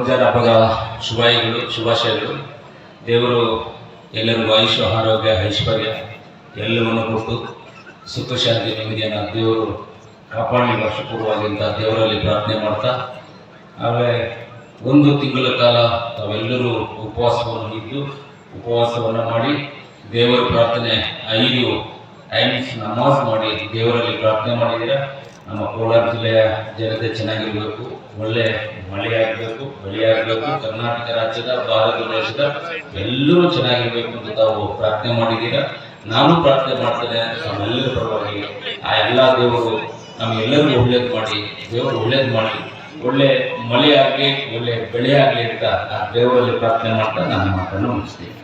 ರಂಜಾನ್ ಹಬ್ಬದ ಶುಭಾಶಯಗಳು. ದೇವರು ಎಲ್ಲರಿಗೂ ಆಯುಷ್ಯ, ಆರೋಗ್ಯ, ಐಶ್ವರ್ಯ ಎಲ್ಲವನ್ನು ಕೊಟ್ಟು ಸುಖ ಶಾಂತಿ ನೆಮ್ಮದಿಯನ್ನು ದೇವರು ಕಾಪಾಡಲಿ ವರ್ಷಪೂರ್ವವಾಗಿಂತ ದೇವರಲ್ಲಿ ಪ್ರಾರ್ಥನೆ ಮಾಡ್ತಾ, ಆಮೇಲೆ 1 ತಿಂಗಳ ಕಾಲ ತಾವೆಲ್ಲರೂ ಉಪವಾಸವನ್ನು ಮಾಡಿ ದೇವರ ಪ್ರಾರ್ಥನೆ 5 ಟೈಮ್ಸ್ ನಮಾಜ್ ಮಾಡಿ ದೇವರಲ್ಲಿ ಪ್ರಾರ್ಥನೆ ಮಾಡಿದ್ದೀರಾ. ನಮ್ಮ ಕೋಲಾರ ಜಿಲ್ಲೆಯ ಜನತೆ ಚೆನ್ನಾಗಿರಬೇಕು, ಒಳ್ಳೆ ಮಳೆಯಾಗಬೇಕು, ಬೆಳೆಯಾಗಬೇಕು, ಕರ್ನಾಟಕ ರಾಜ್ಯದ, ಭಾರತ ದೇಶದ ಎಲ್ಲರೂ ಚೆನ್ನಾಗಿರ್ಬೇಕು ಅಂತ ತಾವು ಪ್ರಾರ್ಥನೆ ಮಾಡಿದ್ದೀರಾ. ನಾನು ಪ್ರಾರ್ಥನೆ ಮಾಡ್ತೇನೆ ನಮ್ಮೆಲ್ಲರ ಪರವಾಗಿ. ಆ ಎಲ್ಲ ದೇವರು ನಮಗೆಲ್ಲರಿಗೂ ಒಳ್ಳೇದು ಮಾಡಿ, ದೇವರು ಒಳ್ಳೇದು ಮಾಡಿ, ಒಳ್ಳೆ ಮಳೆ ಆಗಲಿ, ಒಳ್ಳೆ ಬೆಳೆ ಆಗಲಿ ಅಂತ ಆ ದೇವರಲ್ಲಿ ಪ್ರಾರ್ಥನೆ ಮಾಡ್ತಾ ನನ್ನ ಮಾತನ್ನು ಮುಗಿಸ್ತೀನಿ.